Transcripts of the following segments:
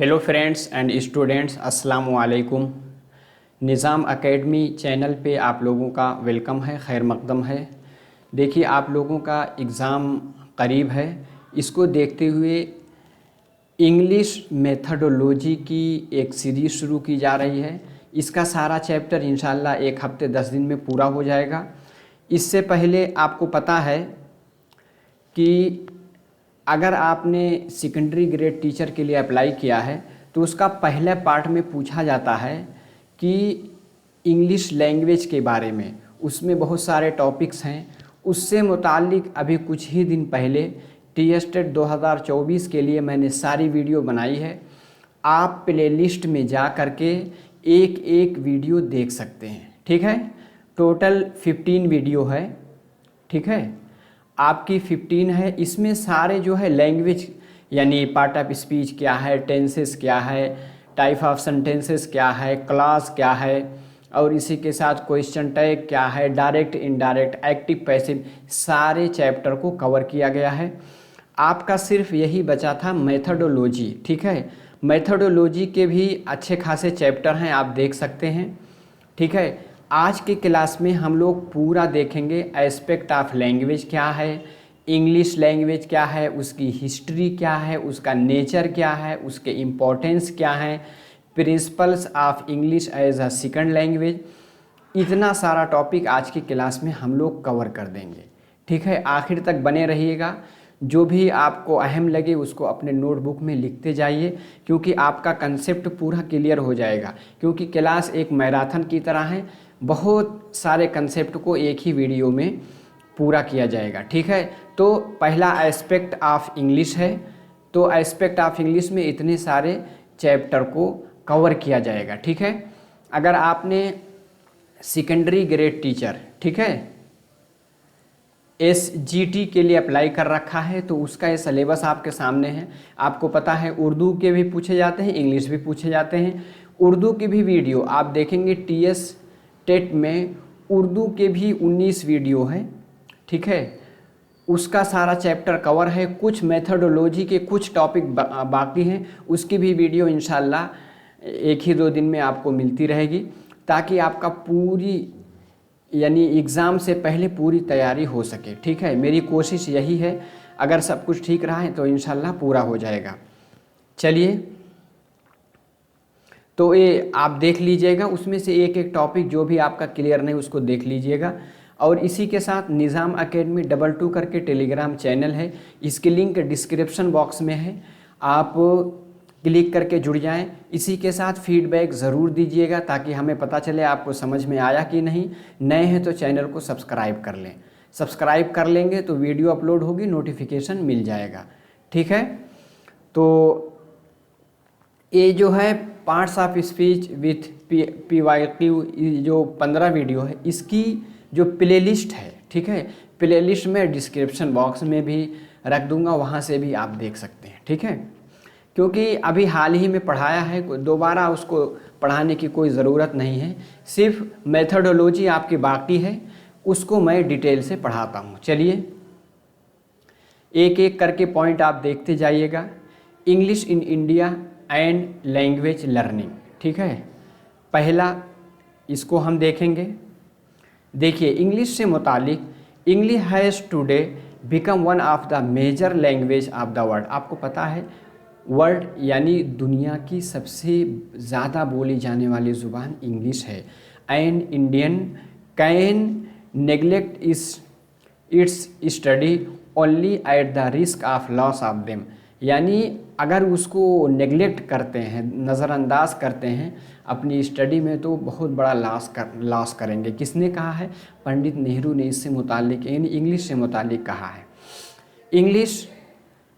Hello friends and students, अस्सलाम वालेकुम। निज़ाम academy channel पे आप लोगों का वेलकम है, खैर मकदम है। देखिए, आप लोगों का एग्ज़ाम करीब है। इसको देखते हुए इंग्लिश मेथडोलॉजी की एक सीरीज़ शुरू की जा रही है। इसका सारा चैप्टर इंशाल्लाह एक हफ्ते 10 दिन में पूरा हो जाएगा। इससे पहले आपको पता है कि अगर आपने सेकेंडरी ग्रेड टीचर के लिए अप्लाई किया है तो उसका पहले पार्ट में पूछा जाता है कि इंग्लिश लैंग्वेज के बारे में, उसमें बहुत सारे टॉपिक्स हैं। उससे मुताल्लिक अभी कुछ ही दिन पहले टी-स्टेट 2024 के लिए मैंने सारी वीडियो बनाई है। आप प्लेलिस्ट में जा करके एक एक वीडियो देख सकते हैं, ठीक है। टोटल 15 वीडियो है, ठीक है। आपकी 15 है। इसमें सारे जो है लैंग्वेज यानी पार्ट ऑफ स्पीच क्या है, टेंसेस क्या है, टाइप ऑफ सेंटेंसेस क्या है, क्लास क्या है, और इसी के साथ क्वेश्चन टैग क्या है, डायरेक्ट इनडायरेक्ट एक्टिव पैसिव, सारे चैप्टर को कवर किया गया है। आपका सिर्फ यही बचा था मेथडोलॉजी, ठीक है। मेथडोलॉजी के भी अच्छे खासे चैप्टर हैं, आप देख सकते हैं, ठीक है। आज की क्लास में हम लोग पूरा देखेंगे एस्पेक्ट ऑफ लैंग्वेज क्या है, इंग्लिश लैंग्वेज क्या है, उसकी हिस्ट्री क्या है, उसका नेचर क्या है, उसके इम्पोर्टेंस क्या है, principles of English as a second language. इतना सारा टॉपिक आज की क्लास में हम लोग कवर कर देंगे, ठीक है। आखिर तक बने रहिएगा। जो भी आपको अहम लगे उसको अपने नोटबुक में लिखते जाइए, क्योंकि आपका कंसेप्ट पूरा क्लियर हो जाएगा। क्योंकि क्लास एक मैराथन की तरह है, बहुत सारे कंसेप्ट को एक ही वीडियो में पूरा किया जाएगा, ठीक है। तो पहला एस्पेक्ट ऑफ इंग्लिश है, तो एस्पेक्ट ऑफ इंग्लिश में इतने सारे चैप्टर को कवर किया जाएगा, ठीक है। अगर आपने सेकेंडरी ग्रेड टीचर, ठीक है, SGT के लिए अप्लाई कर रखा है तो उसका ये सिलेबस आपके सामने है। आपको पता है उर्दू के भी पूछे जाते हैं, इंग्लिश भी पूछे जाते हैं। उर्दू की भी वीडियो आप देखेंगे, टी-स्टेट में उर्दू के भी 19 वीडियो है, ठीक है। उसका सारा चैप्टर कवर है। कुछ मेथडोलॉजी के कुछ टॉपिक बाकी हैं, उसकी भी वीडियो इंशाल्लाह एक ही 2 दिन में आपको मिलती रहेगी, ताकि आपका पूरी यानी एग्ज़ाम से पहले पूरी तैयारी हो सके, ठीक है। मेरी कोशिश यही है, अगर सब कुछ ठीक रहा है तो इंशाल्लाह पूरा हो जाएगा। चलिए, तो ये आप देख लीजिएगा, उसमें से एक एक टॉपिक जो भी आपका क्लियर नहीं उसको देख लीजिएगा। और इसी के साथ निज़ाम एकेडमी 22 करके टेलीग्राम चैनल है, इसकी लिंक डिस्क्रिप्शन बॉक्स में है, आप क्लिक करके जुड़ जाएं। इसी के साथ फीडबैक ज़रूर दीजिएगा ताकि हमें पता चले आपको समझ में आया कि नहीं। नए हैं तो चैनल को सब्सक्राइब कर लें, सब्सक्राइब कर लेंगे तो वीडियो अपलोड होगी, नोटिफिकेशन मिल जाएगा, ठीक है। तो ये जो है parts of speech with PYQ जो 15 वीडियो है, इसकी जो प्लेलिस्ट है, ठीक है, प्लेलिस्ट में डिस्क्रिप्शन बॉक्स में भी रख दूंगा, वहाँ से भी आप देख सकते हैं, ठीक है। क्योंकि अभी हाल ही में पढ़ाया है, दोबारा उसको पढ़ाने की कोई ज़रूरत नहीं है। सिर्फ मेथडोलॉजी आपकी बाकी है, उसको मैं डिटेल से पढ़ाता हूँ। चलिए, एक एक करके पॉइंट आप देखते जाइएगा। English in India and language learning, ठीक है। पहला इसको हम देखेंगे। देखिए, इंग्लिश से मुतालिक, English has today become one of the major language of the world. आपको पता है वर्ल्ड यानी दुनिया की सबसे ज़्यादा बोली जाने वाली ज़ुबान इंग्लिश है। And Indian can neglect it's study only at the risk of loss of them. यानी अगर उसको नेग्लेक्ट करते हैं, नज़रअंदाज करते हैं अपनी स्टडी में, तो बहुत बड़ा लॉस करेंगे। किसने कहा है? पंडित नेहरू ने इससे मुतालिक यानी इंग्लिश से मुतालिक कहा है। English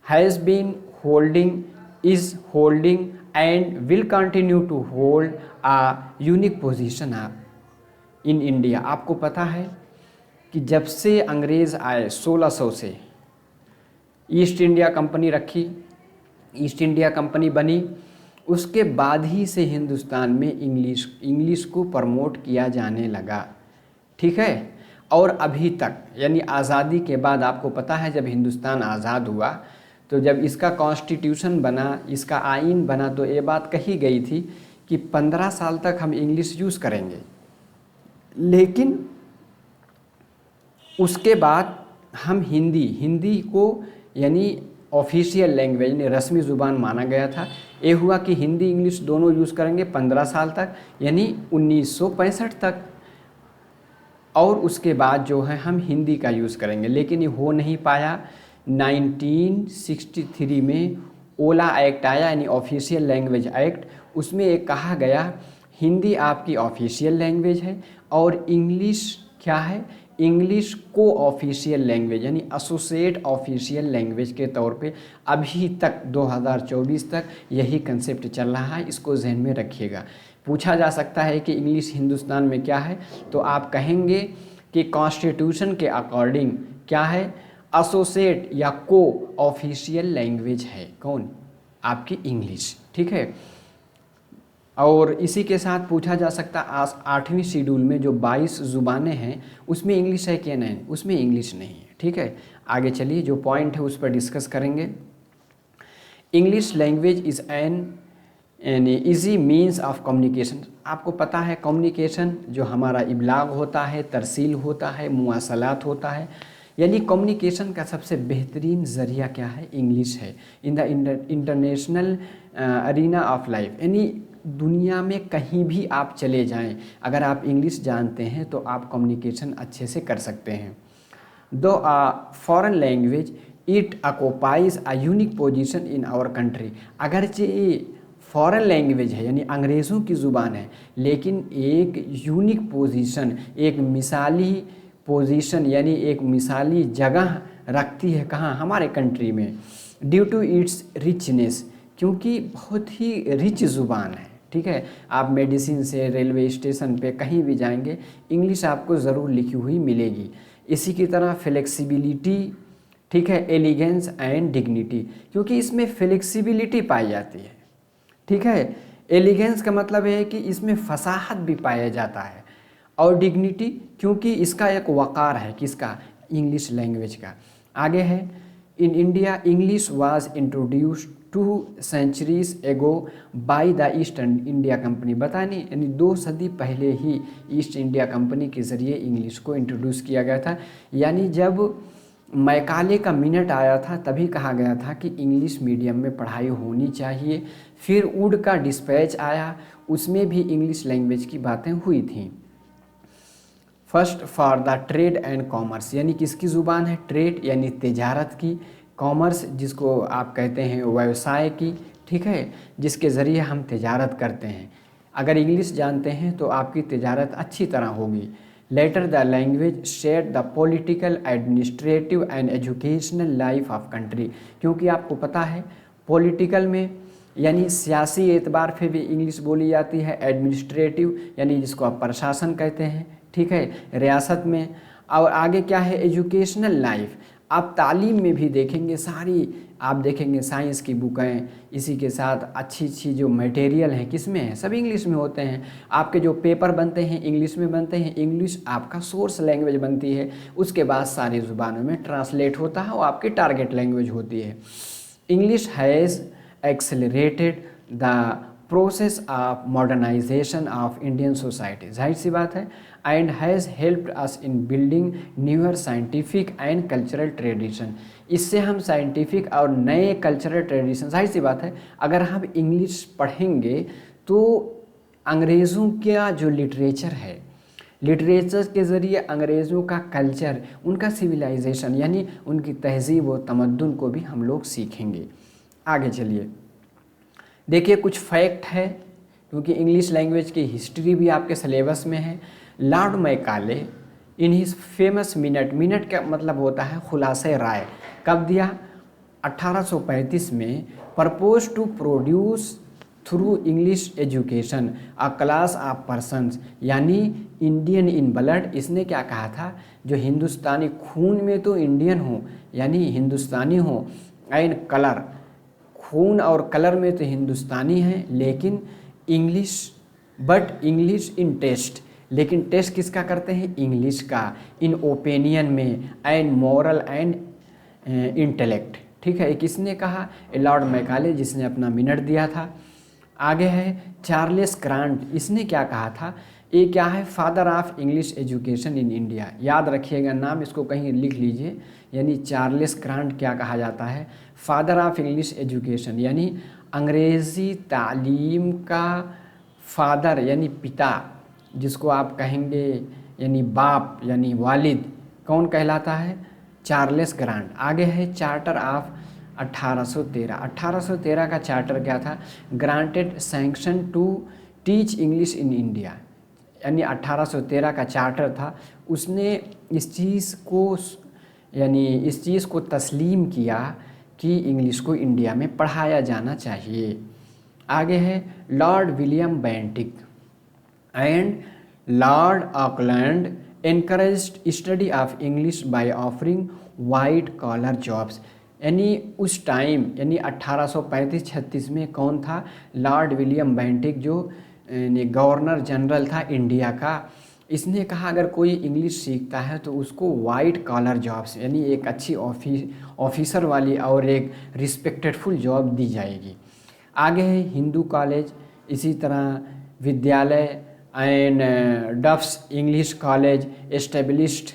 has been is holding and will continue to hold a unique position in India। आपको पता है कि जब से अंग्रेज़ आए 1600 से, ईस्ट इंडिया कंपनी रखी, ईस्ट इंडिया कंपनी बनी, उसके बाद ही से हिंदुस्तान में इंग्लिश को प्रमोट किया जाने लगा, ठीक है। और अभी तक यानी आज़ादी के बाद आपको पता है जब हिंदुस्तान आज़ाद हुआ तो जब इसका कॉन्स्टिट्यूशन बना, इसका आइन बना, तो ये बात कही गई थी कि 15 साल तक हम इंग्लिश यूज़ करेंगे, लेकिन उसके बाद हम हिंदी को यानी ऑफिशियल लैंग्वेज यानी रस्मी ज़ुबान माना गया था। ये हुआ कि हिंदी इंग्लिश दोनों यूज़ करेंगे 15 साल तक यानी 1965 तक, और उसके बाद जो है हम हिंदी का यूज़ करेंगे, लेकिन ये हो नहीं पाया। 1963 में ओला एक्ट आया यानी ऑफिशियल लैंग्वेज एक्ट। उसमें एक कहा गया हिंदी आपकी ऑफिशियल लैंग्वेज है और इंग्लिश क्या है, इंग्लिश को ऑफिशियल लैंग्वेज यानी एसोसिएट ऑफिशियल लैंग्वेज के तौर पे अभी तक 2024 तक यही कंसेप्ट चल रहा है। इसको जहन में रखिएगा। पूछा जा सकता है कि इंग्लिश हिंदुस्तान में क्या है, तो आप कहेंगे कि कॉन्स्टिट्यूशन के अकॉर्डिंग क्या है, एसोसिएट या को ऑफिशियल लैंग्वेज है कौन, आपकी इंग्लिश। ठीक है। और इसी के साथ पूछा जा सकता 8वीं शेड्यूल में जो 22 ज़ुबानें हैं उसमें इंग्लिश है क्या, नहीं, उसमें इंग्लिश नहीं है। ठीक है, आगे चलिए, जो पॉइंट है उस पर डिस्कस करेंगे। English language is an easy means of communication. आपको पता है कम्युनिकेशन जो हमारा इबलाग होता है, तरसील होता है, मुआसलात होता है, यानी कम्युनिकेशन का सबसे बेहतरीन ज़रिया क्या है, इंग्लिश है। In the international arena of life, यानी दुनिया में कहीं भी आप चले जाएं, अगर आप इंग्लिश जानते हैं तो आप कम्युनिकेशन अच्छे से कर सकते हैं। Though foreign language it occupies a unique position in our country. अगरचे फॉरेन लैंग्वेज है यानी अंग्रेज़ों की ज़ुबान है, लेकिन एक यूनिक पोजीशन, एक मिसाली पोजीशन यानी एक मिसाली जगह रखती है कहाँ, हमारे कंट्री में, ड्यू टू इट्स रिचनेस, क्योंकि बहुत ही रिच ज़ुबान है। ठीक है, आप मेडिसिन से रेलवे स्टेशन पे कहीं भी जाएंगे इंग्लिश आपको ज़रूर लिखी हुई मिलेगी। इसी की तरह फ्लेक्सिबिलिटी, ठीक है, एलिगेंस एंड डिग्निटी, क्योंकि इसमें फ्लेक्सिबिलिटी पाई जाती है। ठीक है, एलिगेंस का मतलब है कि इसमें फसाहत भी पाया जाता है, और डिग्निटी क्योंकि इसका एक वक़ार है, किसका, इंग्लिश लैंग्वेज का। आगे है, in India English was introduced 2 centuries एगो by the east India company. बताने यानी 2 सदी पहले ही ईस्ट इंडिया कंपनी के ज़रिए इंग्लिश को इंट्रोड्यूस किया गया था। यानी जब मैकाले का मिनट आया था तभी कहा गया था कि इंग्लिश मीडियम में पढ़ाई होनी चाहिए। फिर वुड का डिस्पैच आया, उसमें भी इंग्लिश लैंग्वेज की बातें हुई थी। First for the trade and commerce, यानी किसकी ज़ुबान है, ट्रेड यानी तिजारत की, कॉमर्स जिसको आप कहते हैं व्यवसाय की। ठीक है, जिसके ज़रिए हम तिजारत करते हैं। अगर इंग्लिश जानते हैं तो आपकी तिजारत अच्छी तरह होगी। Later the language share the political, administrative and educational life of country, क्योंकि आपको पता है पॉलिटिकल में यानी सियासी एतबार पे भी इंग्लिश बोली जाती है, एडमिनिस्ट्रेटिव यानी जिसको आप प्रशासन कहते हैं, ठीक है, रियासत में, और आगे क्या है, एजुकेशनल लाइफ। आप तालीम में भी देखेंगे, सारी आप देखेंगे साइंस की बुकें, इसी के साथ अच्छी अच्छी जो मटेरियल हैं किस में है, सब इंग्लिश में होते हैं। आपके जो पेपर बनते हैं इंग्लिश में बनते हैं, इंग्लिश आपका सोर्स लैंग्वेज बनती है, उसके बाद सारी ज़ुबानों में ट्रांसलेट होता है और आपकी टारगेट लैंग्वेज होती है। English has accelerated the process of modernization of Indian society, जाहिर सी बात है, and has helped us in building newer scientific and cultural tradition. इससे हम साइंटिफिक और नए कल्चरल ट्रेडिशन, जाहिर सी बात है अगर हम इंग्लिश पढ़ेंगे तो अंग्रेज़ों का जो लिटरेचर है, लिटरेचर के ज़रिए अंग्रेज़ों का कल्चर, उनका सिविलाइजेशन यानी उनकी तहज़ीब व तमद्दुन को भी हम लोग सीखेंगे। आगे चलिए, देखिए कुछ फैक्ट है, क्योंकि इंग्लिश लैंग्वेज की हिस्ट्री भी आपके सिलेबस में है। Lord Macaulay in his famous minute, minute का मतलब होता है खुलासे राय, कब दिया, 1835 में, propose to produce through English education a class of persons, यानी इंडियन इन ब्लड। इसने क्या कहा था, जो हिंदुस्तानी खून में तो इंडियन हो यानी हिंदुस्तानी हो, एंड कलर, खून और कलर में तो हिंदुस्तानी है, लेकिन English, but English in taste, लेकिन टेस्ट किसका करते हैं, इंग्लिश का, इन ओपिनियन में, एंड मॉरल एंड इंटेलेक्ट, ठीक है, किसने कहा? लॉर्ड मैकाले, जिसने अपना मिनट दिया था। आगे है चार्ल्स ग्रांट, इसने क्या कहा था? ये क्या है? Father of English education in India. याद रखिएगा नाम, इसको कहीं लिख लीजिए। यानी चार्ल्स ग्रांट क्या कहा जाता है? फादर ऑफ इंग्लिश एजुकेशन, यानी अंग्रेज़ी तालीम का फादर यानी पिता, जिसको आप कहेंगे यानी बाप यानी वालिद, कौन कहलाता है? Charles grant. आगे है चार्टर ऑफ 1813। 1813 का चार्टर क्या था? Granted sanction to teach English in India, यानी 1813 का चार्टर था। उसने इस चीज़ को तस्लीम किया कि इंग्लिश को इंडिया में पढ़ाया जाना चाहिए। आगे है Lord William Bentinck and Lord Auckland encouraged study of English by offering white collar jobs. यानी उस टाइम यानी 1835-36 में कौन था? लॉर्ड विलियम बेंटिक, जो गवर्नर जनरल था इंडिया का। इसने कहा अगर कोई इंग्लिश सीखता है तो उसको वाइट कॉलर जॉब्स यानी एक अच्छी ऑफिसर वाली और एक रिस्पेक्टेडफुल जॉब दी जाएगी। आगे है हिंदू कॉलेज, इसी तरह विद्यालय and Duff's English college established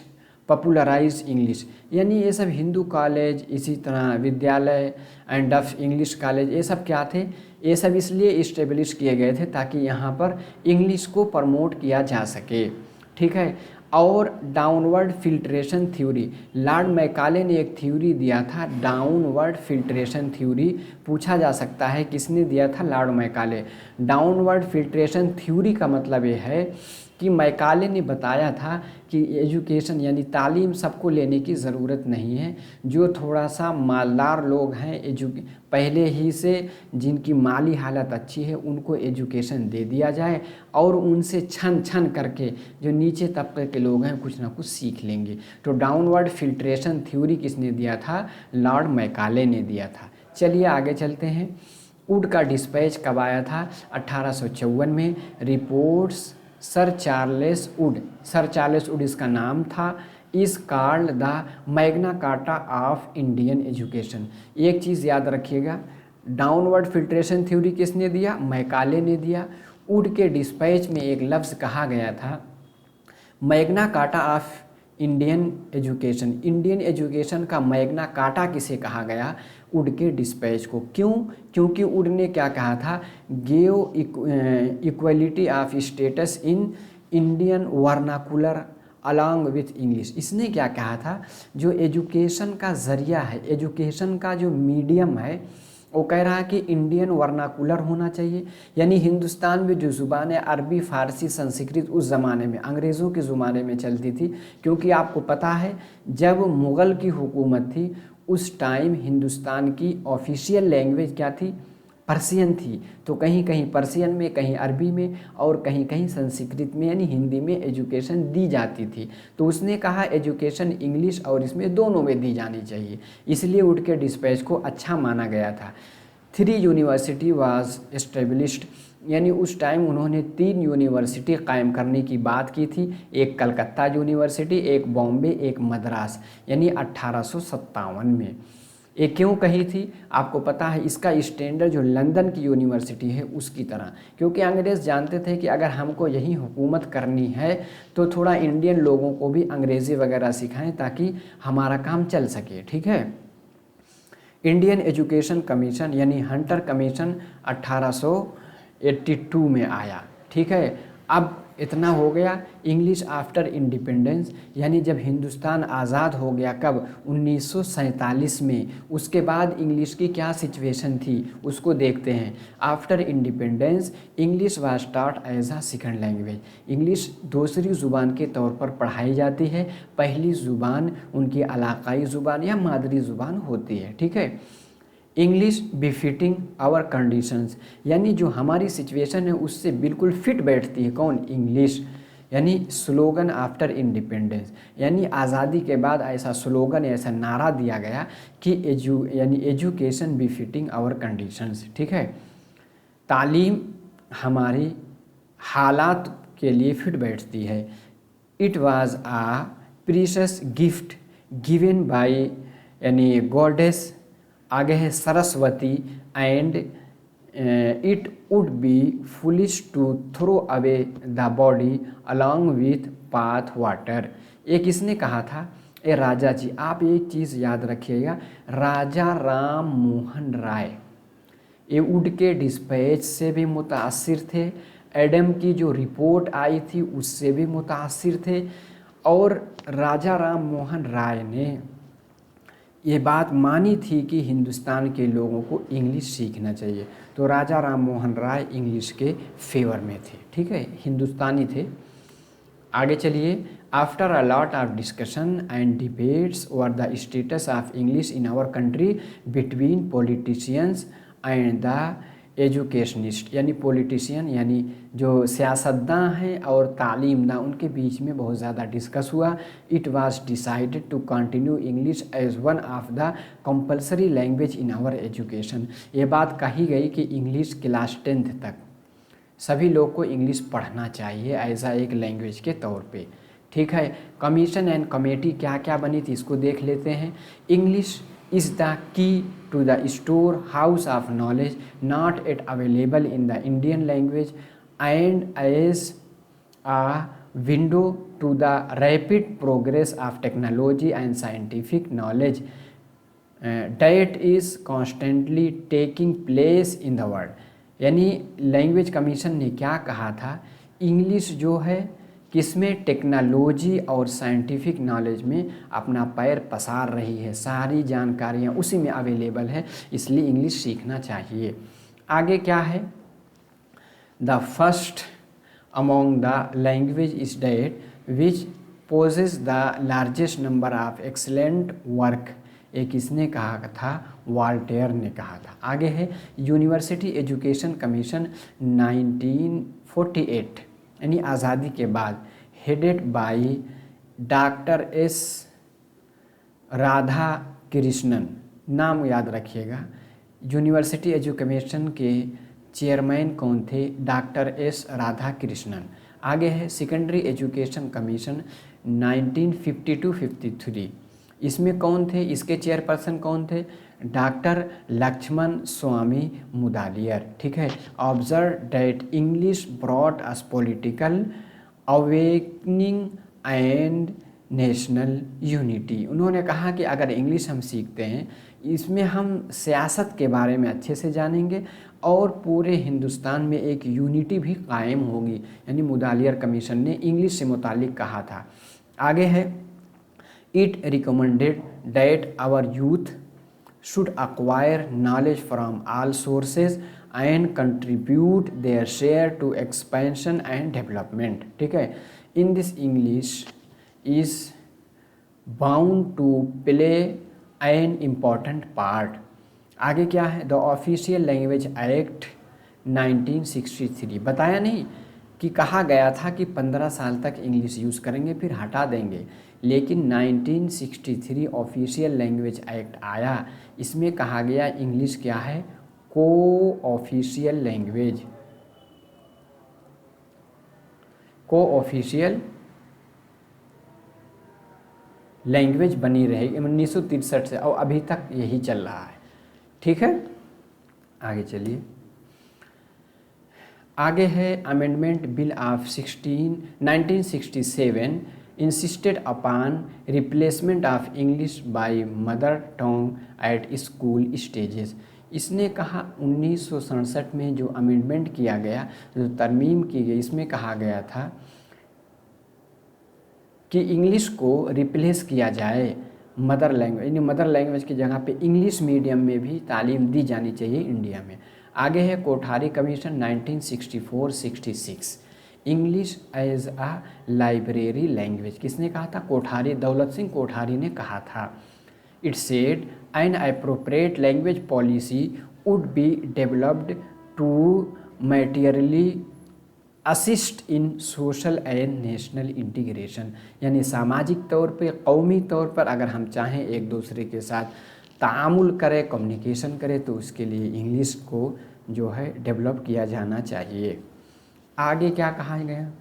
popularize English. यानी ये सब हिंदू कॉलेज, इसी तरह विद्यालय एंड डफ इंग्लिश कॉलेज, ये सब क्या थे? ये सब इसलिए इस्टेब्लिश किए गए थे ताकि यहाँ पर इंग्लिश को प्रमोट किया जा सके। ठीक है। और downward filtration theory, Lord Macaulay ने एक थ्योरी दिया था, डाउनवर्ड फिल्ट्रेशन थ्योरी। पूछा जा सकता है किसने दिया था? Lord Macaulay. Downward filtration theory का मतलब ये है कि मैकाले ने बताया था कि एजुकेशन यानी तालीम सबको लेने की ज़रूरत नहीं है। जो थोड़ा सा मालदार लोग हैं, पहले ही से जिनकी माली हालत अच्छी है, उनको एजुकेशन दे दिया जाए और उनसे छन छन करके जो नीचे तबके के लोग हैं कुछ ना कुछ सीख लेंगे। तो डाउनवर्ड फिल्ट्रेशन थ्योरी किसने दिया था? लॉर्ड मैकाले ने दिया था। चलिए आगे चलते हैं। वुड का डिस्पैच कब आया था? 1854 में। रिपोर्ट्स सर चार्ल्स वुड इसका नाम था। इस called the Magna carta of Indian education. एक चीज़ याद रखिएगा, डाउनवर्ड फिल्ट्रेशन थ्योरी किसने दिया? मैकाले ने दिया। वुड के डिस्पैच में एक लफ्ज़ कहा गया था, Magna carta of Indian education. Indian education का मैग्ना कार्टा किसे कहा गया? वुड के डिस्पैच को। क्यों? क्योंकि वुड ने क्या कहा था? Give equality of status in Indian vernacular along with English. इसने क्या कहा था? जो एजुकेशन का ज़रिया है, एजुकेशन का जो मीडियम है, वो कह रहा है कि इंडियन वर्नाकुलर होना चाहिए। यानी हिंदुस्तान में जो ज़ुबान है, अरबी, फ़ारसी, संस्कृत उस ज़माने में अंग्रेज़ों के ज़माने में चलती थी। क्योंकि आपको पता है जब मुग़ल की हुकूमत थी उस टाइम हिंदुस्तान की ऑफिशियल लैंग्वेज क्या थी? पर्शियन थी। तो कहीं कहीं पर्शियन में, कहीं अरबी में और कहीं कहीं संस्कृत में यानी हिंदी में एजुकेशन दी जाती थी। तो उसने कहा एजुकेशन इंग्लिश और इसमें दोनों में दी जानी चाहिए, इसलिए वुड के डिस्पैच को अच्छा माना गया था। 3 यूनिवर्सिटी वाज एस्टेब्लिश्ड, यानी उस टाइम उन्होंने 3 यूनिवर्सिटी कायम करने की बात की थी। एक कलकत्ता यूनिवर्सिटी, एक बॉम्बे, एक मद्रास, यानी 1857 में। ये क्यों कही थी? आपको पता है इसका स्टैंडर्ड जो लंदन की यूनिवर्सिटी है उसकी तरह, क्योंकि अंग्रेज़ जानते थे कि अगर हमको यही हुकूमत करनी है तो थोड़ा इंडियन लोगों को भी अंग्रेज़ी वगैरह सिखाएं ताकि हमारा काम चल सके। ठीक है। इंडियन एजुकेशन कमीशन यानी हंटर कमीशन 1882 में आया। ठीक है। अब इतना हो गया। इंग्लिश आफ्टर इंडिपेंडेंस, यानी जब हिंदुस्तान आज़ाद हो गया, कब? 1947 में। उसके बाद इंग्लिश की क्या सिचुएशन थी उसको देखते हैं। After independence English was taught as a second language. English दूसरी ज़ुबान के तौर पर पढ़ाई जाती है, पहली ज़ुबान उनकी इलाकाई ज़ुबान या मादरी ज़ुबान होती है। ठीक है। इंग्लिश बिफिटिंग आवर कंडीशंस, यानी जो हमारी सिचुएशन है उससे बिल्कुल फिट बैठती है। कौन? इंग्लिश। यानी स्लोगन आफ्टर इंडिपेंडेंस, यानी आज़ादी के बाद ऐसा स्लोगन, ऐसा नारा दिया गया कि एजुकेशन बिफिटिंग आवर कंडीशंस। ठीक है। तालीम हमारी हालात के लिए फिट बैठती है। It was a precious gift given by यानी गॉडेस आगे है Saraswati and it would be foolish to throw away the body along with bath water. ये किसने कहा था? ए राजा जी। आप एक चीज़ याद रखिएगा, राजा राम मोहन राय ये वुड के डिस्पैच से भी मुतासिर थे, एडम की जो रिपोर्ट आई थी उससे भी मुतासिर थे, और राजा राम मोहन राय ने ये बात मानी थी कि हिंदुस्तान के लोगों को इंग्लिश सीखना चाहिए। तो राजा राम मोहन राय इंग्लिश के फेवर में थे, ठीक है, हिंदुस्तानी थे। आगे चलिए। After a lot of discussion and debates over the status of English in our country between politicians and the educationist, यानी पॉलिटिशियन यानी जो सियासतदान हैं और तालीमदान, उनके बीच में बहुत ज़्यादा डिस्कस हुआ। It was decided to continue English as one of the compulsory language in our education. ये बात कही गई कि इंग्लिश क्लास 10th तक सभी लोग को इंग्लिश पढ़ना चाहिए ऐसा एक लैंग्वेज के तौर पे, ठीक है। कमीशन एंड कमेटी क्या क्या बनी थी इसको देख लेते हैं। English is the key to the storehouse of knowledge not yet available in the Indian language and as a window to the rapid progress of technology and scientific knowledge that is constantly taking place in the world। यानी language commission ने क्या कहा था, English जो है किसमें, technology और scientific knowledge में अपना पैर पसार रही है, सारी जानकारियाँ उसी में अवेलेबल है, इसलिए इंग्लिश सीखना चाहिए। आगे क्या है, the first among the language is that which possess the largest number of excellent work. ये किसने कहा था, वॉल्टेयर ने कहा था। आगे है यूनिवर्सिटी एजुकेशन कमीशन 1948 यानी आज़ादी के बाद, headed by doctor S Radha Krishnan, नाम याद रखिएगा। यूनिवर्सिटी एजुकेशन के चेयरमैन कौन थे, डॉक्टर एस राधा कृष्णन। आगे है सेकेंडरी एजुकेशन कमीशन 1952-53, इसमें कौन थे, इसके चेयरपर्सन कौन थे, डॉक्टर लक्ष्मण स्वामी मुदालियर, ठीक है। Observe that English brought us political awakening and national unity. उन्होंने कहा कि अगर इंग्लिश हम सीखते हैं इसमें हम सियासत के बारे में अच्छे से जानेंगे और पूरे हिंदुस्तान में एक यूनिटी भी कायम होगी, यानी मुदालियर कमीशन ने इंग्लिश से मुतालिक कहा था। आगे है it recommended that our youth should acquire knowledge from all sources and contribute their share to expansion and development, ठीक है। In this English is bound to play an important part। आगे क्या है, द ऑफिशियल लैंग्वेज एक्ट 1963, बताया नहीं कि कहा गया था कि 15 साल तक इंग्लिश यूज़ करेंगे फिर हटा देंगे, लेकिन 1963 ऑफिशियल लैंग्वेज एक्ट आया, इसमें कहा गया इंग्लिश क्या है, को ऑफिशियल लैंग्वेज, को ऑफिशियल लैंग्वेज बनी रहेगी 1963 से और अभी तक यही चल रहा है, ठीक है। आगे चलिए। आगे है amendment bill of 1967 insisted upon replacement of English by mother tongue at school stages. इसने कहा 1967 में जो अमेंडमेंट किया गया, जो तरमीम की गई, इसमें कहा गया था कि इंग्लिश को रिप्लेस किया जाए मदर लैंग्वेज, यानी मदर लैंग्वेज की जगह पे इंग्लिश मीडियम में भी तालीम दी जानी चाहिए इंडिया में। आगे है कोठारी कमीशन 1964-66 इंग्लिश एज आ लाइब्रेरी लैंग्वेज। किसने कहा था, कोठारी, दौलत सिंह कोठारी ने कहा था। It said an appropriate language policy would be developed to materially assist in social and national integration, यानी सामाजिक तौर पे, कौमी तौर पर अगर हम चाहें एक दूसरे के साथ तामुल करें, कम्युनिकेशन करें, तो उसके लिए इंग्लिश को जो है डेवलप किया जाना चाहिए। आगे क्या कहा गया,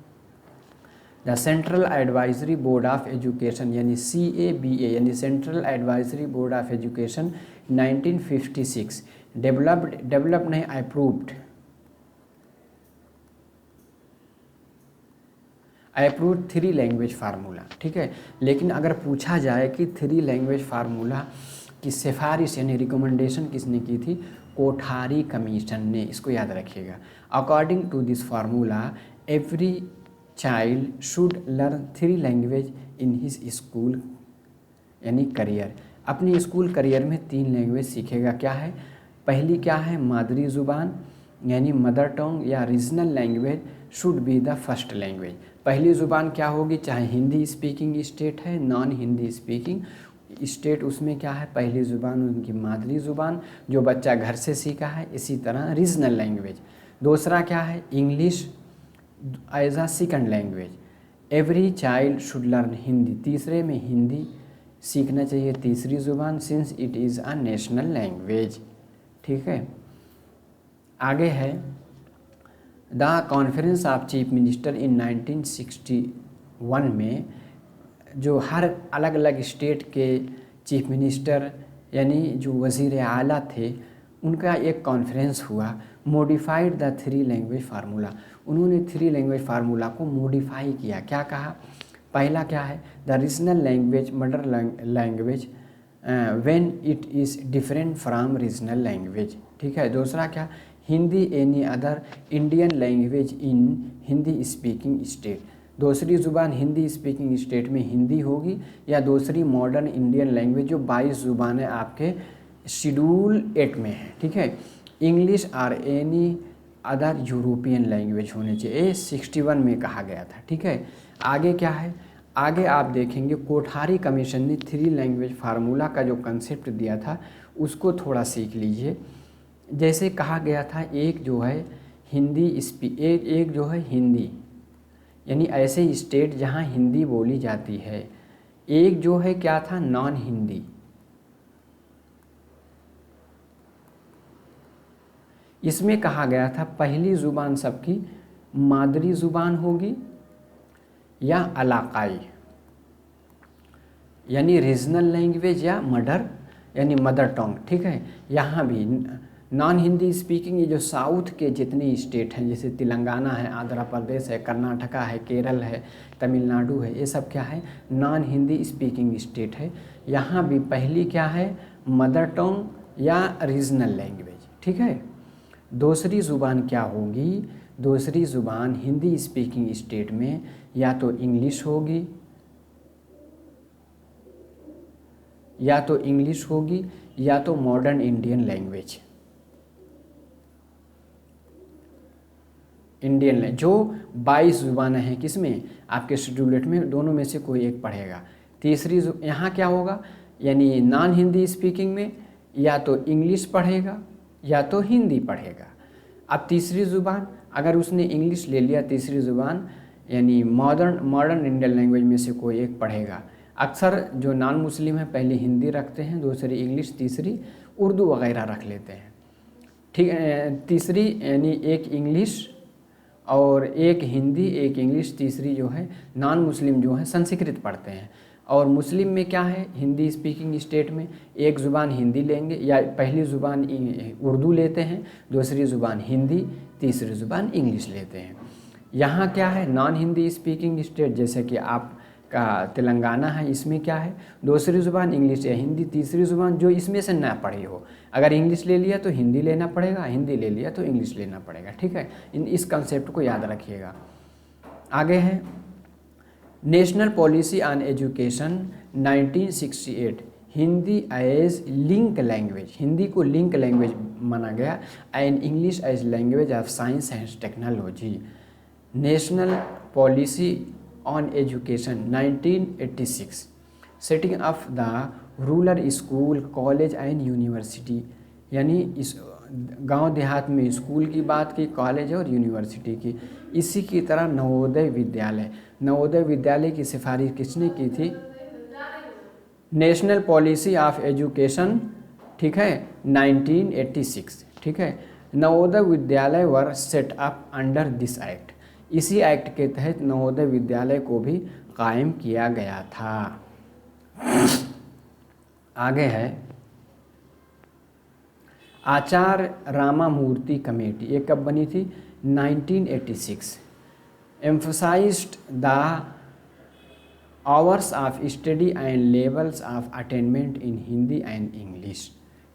the central advisory board of education यानी CABA यानी central advisory board of education 1956 developed नहीं, अप्रूव्ड 3 लैंग्वेज फार्मूला, ठीक है। लेकिन अगर पूछा जाए कि 3 लैंग्वेज फार्मूला की सिफारिश यानी रिकमेंडेशन किसने की थी, कोठारी कमीशन ने, इसको याद रखिएगा। According to this formula every child should learn 3 language in his school यानी करियर, अपने स्कूल करियर में 3 लैंग्वेज सीखेगा। क्या है, पहली क्या है, मादरी ज़ुबान यानी मदर टंग या regional language should be the first language. पहली ज़ुबान क्या होगी, चाहे हिंदी स्पीकिंग स्टेट है, नॉन हिंदी स्पीकिंग स्टेट, उसमें क्या है, पहली ज़ुबान उनकी मादरी ज़ुबान जो बच्चा घर से सीखा है। इसी तरह रीजनल लैंग्वेज। दूसरा क्या है, English as a second language, every child should learn Hindi, तीसरे में हिंदी सीखना चाहिए, तीसरी ज़ुबान, since it is a national language, ठीक है। आगे है the conference of chief minister in 1961 में जो हर अलग अलग स्टेट के चीफ मिनिस्टर यानी जो वज़ीर आला थे उनका एक कॉन्फ्रेंस हुआ, मॉडिफाइड द 3 लैंग्वेज फार्मूला, उन्होंने 3 लैंग्वेज फार्मूला को मॉडिफाई किया। क्या कहा, पहला क्या है, the regional language mother language when it is different from regional language, ठीक है। दूसरा क्या, Hindi any other Indian language in Hindi speaking state, दूसरी ज़ुबान हिंदी स्पीकिंग स्टेट में हिंदी होगी, या दूसरी मॉडर्न इंडियन लैंग्वेज जो 22 ज़ुबानें आपके शेड्यूल 8 में है, ठीक है। इंग्लिश और एनी अदर यूरोपियन लैंग्वेज होने चाहिए, 61 में कहा गया था, ठीक है। आगे क्या है, आगे आप देखेंगे कोठारी कमीशन ने 3 लैंग्वेज फार्मूला का जो कंसेप्ट दिया था उसको थोड़ा सीख लीजिए। जैसे कहा गया था, एक जो है हिंदी एक जो है हिंदी यानी ऐसे स्टेट जहाँ हिंदी बोली जाती है, एक जो है क्या था, नॉन हिंदी। इसमें कहा गया था पहली ज़ुबान सबकी मादरी ज़ुबान होगी या इलाकाई यानी रीजनल लैंग्वेज या यानी मदर टंग, ठीक है। यहाँ भी नॉन हिंदी स्पीकिंग, ये जो साउथ के जितने स्टेट हैं जैसे तेलंगाना है, आंध्र प्रदेश है, कर्नाटका है, केरल है, तमिलनाडु है, ये सब क्या है, नॉन हिंदी स्पीकिंग स्टेट है। यहाँ भी पहली क्या है, मदर टंग या रीजनल लैंग्वेज, ठीक है। दूसरी ज़ुबान क्या होगी, दूसरी ज़ुबान हिंदी स्पीकिंग स्टेट में या तो इंग्लिश होगी या तो मॉडर्न इंडियन लैंग्वेज जो 22 ज़ुबानें हैं किसमें, आपके शेड्यूल 8 में, दोनों में से कोई एक पढ़ेगा। तीसरी यहाँ क्या होगा, यानी नॉन हिंदी स्पीकिंग में या तो इंग्लिश पढ़ेगा या तो हिंदी पढ़ेगा। अब तीसरी ज़ुबान अगर उसने इंग्लिश ले लिया, तीसरी ज़ुबान यानी मॉडर्न इंडियन लैंग्वेज में से कोई एक पढ़ेगा। अक्सर जो नॉन मुस्लिम है पहले हिंदी रखते हैं, दूसरी इंग्लिश, तीसरी उर्दू वगैरह रख लेते हैं, ठीक है। तीसरी यानी एक इंग्लिश और एक हिंदी, एक इंग्लिश, तीसरी जो है नॉन मुस्लिम जो है संस्कृत पढ़ते हैं। और मुस्लिम में क्या है, हिंदी स्पीकिंग स्टेट में एक ज़ुबान हिंदी लेंगे या पहली ज़ुबान उर्दू लेते हैं, दूसरी ज़ुबान हिंदी, तीसरी ज़ुबान इंग्लिश लेते हैं। यहाँ क्या है, नॉन हिंदी स्पीकिंग स्टेट जैसे कि आपका तेलंगाना है, इसमें क्या है, दूसरी ज़ुबान इंग्लिश या हिंदी, तीसरी ज़ुबान जो इसमें से ना पढ़ी हो, अगर इंग्लिश ले लिया तो हिंदी लेना पड़ेगा, हिंदी ले लिया तो इंग्लिश लेना पड़ेगा, ठीक है। इस कंसेप्ट को याद रखिएगा। आगे है national policy on education 1968, Hindi as link language, Hindi को लिंक लैंग्वेज माना गया, and English as language of science and technology. National policy on education 1986, setting of the rural school, college and university, यानी इस गांव देहात में स्कूल की बात की, कॉलेज और यूनिवर्सिटी की। इसी की तरह नवोदय विद्यालय की सिफारिश किसने की थी, नेशनल पॉलिसी ऑफ एजुकेशन, ठीक है, 1986, ठीक है। Navodaya Vidyalaya were set up under this act, इसी एक्ट के तहत नवोदय विद्यालय को भी कायम किया गया था। आगे है आचार्य रामामूर्ति कमेटी ये कब बनी थी? 1986। Emphasized the hours of study and levels of attainment in Hindi and English,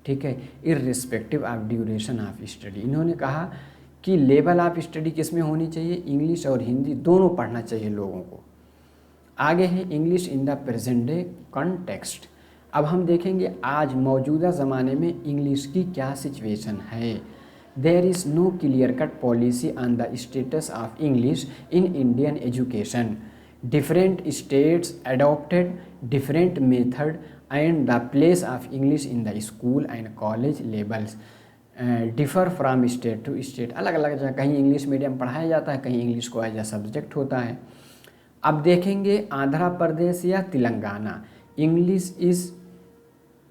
ठीक है, irrespective of duration of study. इन्होंने कहा कि लेवल ऑफ स्टडी किस में होनी चाहिए? इंग्लिश और हिंदी दोनों पढ़ना चाहिए लोगों को। आगे है English in the present day context. अब हम देखेंगे आज मौजूदा ज़माने में इंग्लिश की क्या सिचुएशन है। There is no clear cut policy on the status of English in Indian education. Different states adopted different method and the place of English in the school and college levels differ from state to state. अलग अलग जगह कहीं English medium पढ़ाया जाता है, कहीं English को as a subject होता है। अब देखेंगे आंध्र प्रदेश या Telangana, English is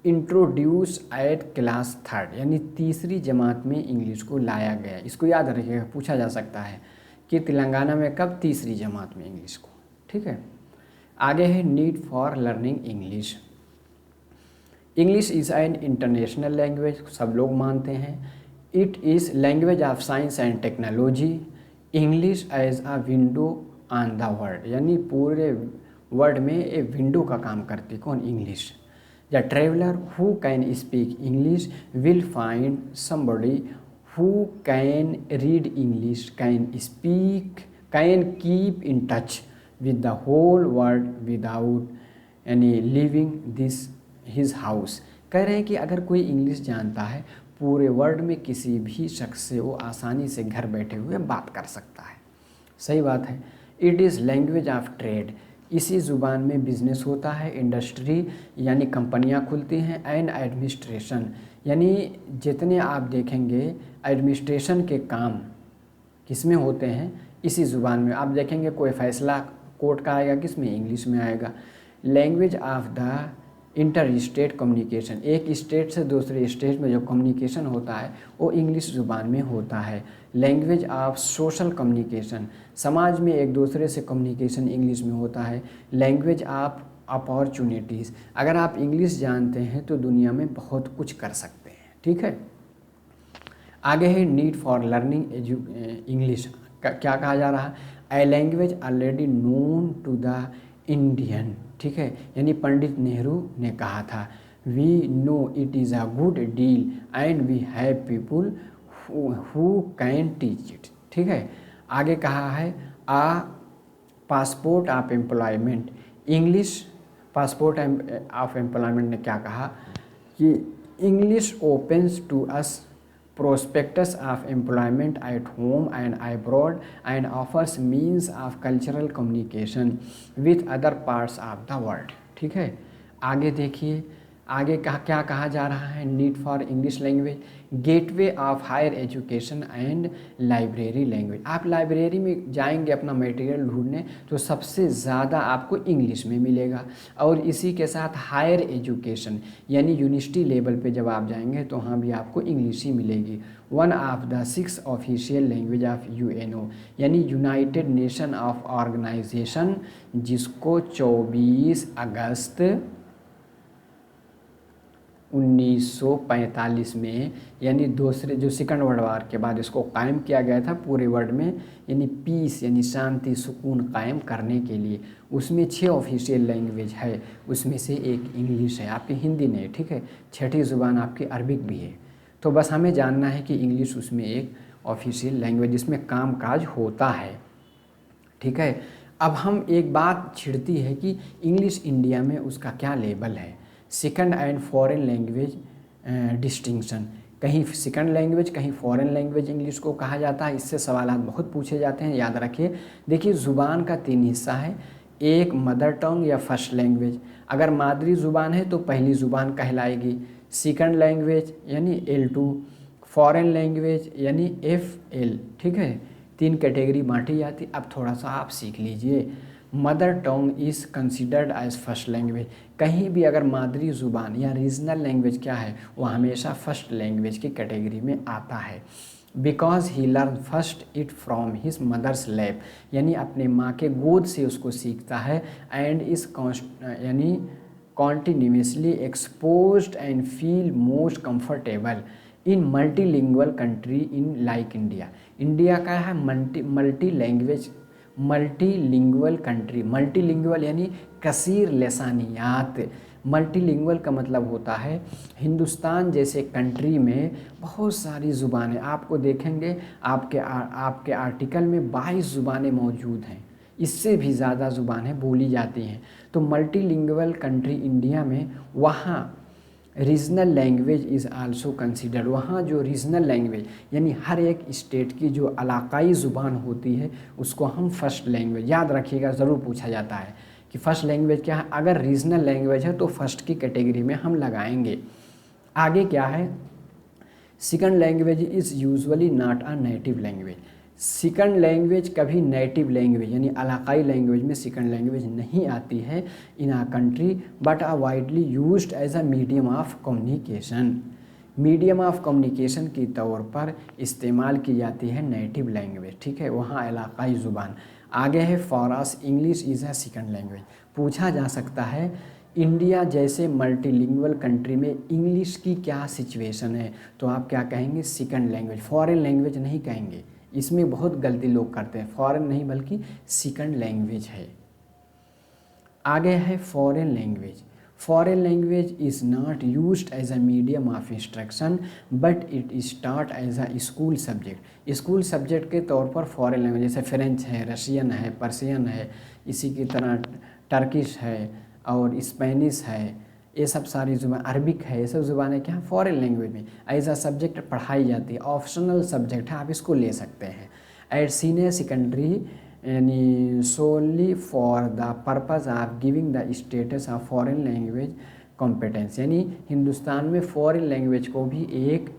introduce at class 3, यानी तीसरी जमात में इंग्लिश को लाया गया। इसको याद रखिएगा, पूछा जा सकता है कि तेलंगाना में कब? तीसरी जमात में इंग्लिश को, ठीक है। आगे है need for learning English. English is an international language, सब लोग मानते हैं। It is language of science and technology. English as a window on the world, यानी पूरे वर्ल्ड में एक विंडो का काम करती। कौन? English. The traveller who can speak English will find somebody who can read English, can speak, can keep in touch with the whole world without यानी living this his house. कह रहे हैं कि अगर कोई इंग्लिश जानता है पूरे वर्ल्ड में किसी भी शख्स से वो आसानी से घर बैठे हुए बात कर सकता है। सही बात है। It is language of trade, इसी ज़ुबान में बिज़नेस होता है। इंडस्ट्री यानी कंपनियां खुलती हैं। एंड एडमिनिस्ट्रेशन, यानी जितने आप देखेंगे एडमिनिस्ट्रेशन के काम किस में होते हैं? इसी ज़ुबान में। आप देखेंगे कोई फैसला कोर्ट का आएगा किस में? इंग्लिश में आएगा। Language of the inter state communication, एक स्टेट से दूसरे स्टेट में जो कम्युनिकेशन होता है वो इंग्लिश ज़ुबान में होता है। लैंग्वेज ऑफ सोशल कम्युनिकेशन, समाज में एक दूसरे से कम्युनिकेशन इंग्लिश में होता है। लैंग्वेज ऑफ अपॉर्चुनिटीज़, अगर आप इंग्लिश जानते हैं तो दुनिया में बहुत कुछ कर सकते हैं, ठीक है। आगे है नीड फॉर लर्निंग इंग्लिश। क्या कहा जा रहा है? A language already known to the Indian, ठीक है, यानी पंडित नेहरू ने कहा था we know it is a good deal and we have people who can teach it, ठीक है। आगे कहा है a passport of employment. English passport of employment ने क्या कहा कि English opens to us prospectus of employment at home and abroad and offers means of cultural communication with other parts of the world, ठीक है। आगे देखिए, आगे क्या कहा जा रहा है? Need for English language, gateway of higher education and library language. आप लाइब्रेरी में जाएंगे अपना मटेरियल ढूंढने तो सबसे ज़्यादा आपको इंग्लिश में मिलेगा। और इसी के साथ हायर एजुकेशन यानी यूनिवर्सिटी लेवल पे जब आप जाएंगे तो वहाँ भी आपको इंग्लिश ही मिलेगी। One of the 6 official language of UNO यानी यूनाइटेड नेशन ऑफ ऑर्गेनाइजेशन, जिसको 24 अगस्त 1945 में यानी दूसरे जो सेकंड वर्ल्ड वार के बाद इसको कायम किया गया था पूरे वर्ल्ड में, यानी पीस यानी शांति सुकून कायम करने के लिए। उसमें 6 ऑफिशियल लैंग्वेज है, उसमें से एक इंग्लिश है, आपकी हिंदी नहीं, ठीक है। 6ठी ज़ुबान आपकी अरबिक भी है। तो बस हमें जानना है कि इंग्लिश उसमें एक ऑफिशियल लैंग्वेज जिसमें काम काज होता है, ठीक है। अब हम एक बात छिड़ती है कि इंग्लिश इंडिया में उसका क्या लेवल है। Second and foreign language distinction, कहीं सेकंड लैंग्वेज कहीं फॉरेन लैंग्वेज इंग्लिश को कहा जाता है। इससे सवालात बहुत पूछे जाते हैं, याद रखिए। देखिए ज़ुबान का 3 हिस्सा है, एक मदर टंग या फर्स्ट लैंग्वेज, अगर मादरी ज़ुबान है तो पहली ज़ुबान कहलाएगी। सेकंड लैंग्वेज यानी L2, फॉरेन लैंग्वेज यानी FL, ठीक है। 3 कैटेगरी बांटी जाती। अब थोड़ा सा आप सीख लीजिए। Mother tongue is considered as first language, कहीं भी अगर मादरी ज़ुबान या रीजनल लैंग्वेज क्या है वो हमेशा फर्स्ट लैंग्वेज की कैटेगरी में आता है। Because he learn first it from his mother's lap, यानी अपने माँ के गोद से उसको सीखता है। एंड इस यानी continuously exposed and feel most comfortable, in multilingual country in like India. India का है मल्टीलिंगुअल कंट्री। मल्टीलिंगुअल यानी कसीर लसानियात। मल्टीलिंगुअल का मतलब होता है हिंदुस्तान जैसे कंट्री में बहुत सारी ज़ुबानें, आपको देखेंगे आपके आर्टिकल में 22 ज़ुबानें मौजूद हैं, इससे भी ज़्यादा ज़ुबानें बोली जाती हैं। तो मल्टीलिंगुअल कंट्री इंडिया में वहाँ regional language is also considered. वहाँ जो रीजनल लैंग्वेज यानी हर एक स्टेट की जो इलाकाई ज़ुबान होती है उसको हम फर्स्ट लैंग्वेज, याद रखिएगा, ज़रूर पूछा जाता है कि फ़र्स्ट लैंग्वेज क्या है। अगर रीजनल लैंग्वेज है तो फर्स्ट की कैटेगरी में हम लगाएंगे। आगे क्या है, second language is usually not a native language. Second language कभी नेटिव लैंग्वेज यानी इलाकाई लैंग्वेज में सेकंड लैंग्वेज नहीं आती है in a country, but a widely used as a medium of communication. Medium of communication के तौर पर इस्तेमाल की जाती है नेटिव लैंग्वेज, ठीक है, वहाँ इलाकाई ज़ुबान। आगे है for us English is a second language. पूछा जा सकता है इंडिया जैसे मल्टीलिंगुअल कंट्री में इंग्लिश की क्या सिचुएशन है, तो आप क्या कहेंगे, सेकंड लैंग्वेज, फॉरेन लैंग्वेज नहीं कहेंगे। इसमें बहुत गलती लोग करते हैं, फॉरेन नहीं बल्कि सेकंड लैंग्वेज है। आगे है foreign language. Foreign language is not used as a medium of instruction but it is taught as a school subject. School subject के तौर पर फॉरेन लैंग्वेज जैसे फ्रेंच है, रशियन है, पर्शियन है, इसी की तरह टर्किश है और स्पेनिश है, ये सब सारी ज़ुबान, अरबिक है, ये सब ज़ुबानें क्या है फॉरेन लैंग्वेज में एज अ सब्जेक्ट पढ़ाई जाती है। ऑप्शनल सब्जेक्ट है, आप इसको ले सकते हैं। एट सीनियर सेकेंडरी यानी solely for the purpose of giving the status of foreign language competence, यानी हिंदुस्तान में फॉरेन लैंग्वेज को भी एक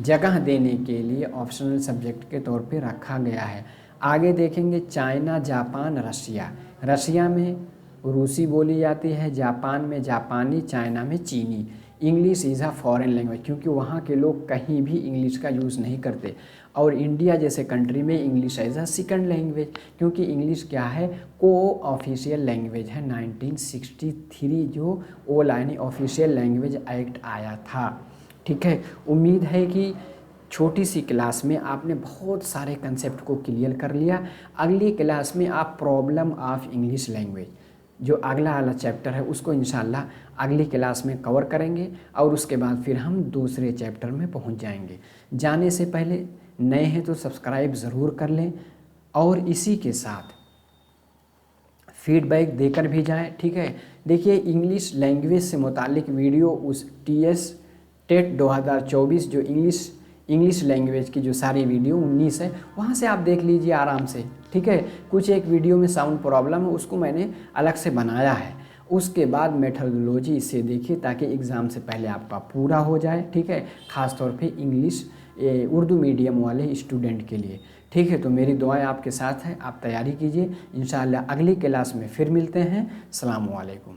जगह देने के लिए ऑप्शनल सब्जेक्ट के तौर पे रखा गया है। आगे देखेंगे चाइना, जापान, रशिया। रशिया में रूसी बोली जाती है, जापान में जापानी, चाइना में चीनी। English is a foreign language क्योंकि वहाँ के लोग कहीं भी इंग्लिश का यूज़ नहीं करते। और इंडिया जैसे कंट्री में English as a second language, क्योंकि इंग्लिश क्या है को ऑफिशियल लैंग्वेज है। 1963 जो ओल यानी ऑफिशियल लैंग्वेज एक्ट आया था, ठीक है। उम्मीद है कि छोटी सी क्लास में आपने बहुत सारे कंसेप्ट को क्लियर कर लिया। अगली क्लास में आप प्रॉब्लम ऑफ इंग्लिश लैंग्वेज जो अगला वाला चैप्टर है उसको इंशाल्लाह अगली क्लास में कवर करेंगे और उसके बाद फिर हम दूसरे चैप्टर में पहुंच जाएंगे। जाने से पहले नए हैं तो सब्सक्राइब ज़रूर कर लें और इसी के साथ फीडबैक देकर भी जाएं, ठीक है। देखिए इंग्लिश लैंग्वेज से मुतालिक वीडियो उस TS टेट 2024 जो इंग्लिश लैंग्वेज की जो सारी वीडियो 19 है वहाँ से आप देख लीजिए आराम से, ठीक है। कुछ एक वीडियो में साउंड प्रॉब्लम है उसको मैंने अलग से बनाया है, उसके बाद मेथोडोलॉजी इसे देखिए ताकि एग्ज़ाम से पहले आपका पूरा हो जाए, ठीक है। ख़ास तौर पे इंग्लिश उर्दू मीडियम वाले स्टूडेंट के लिए, ठीक है। तो मेरी दुआएं आपके साथ है, आप तैयारी कीजिए। इंशाअल्लाह अगली क्लास में फिर मिलते हैं। अस्सलामु अलैकुम।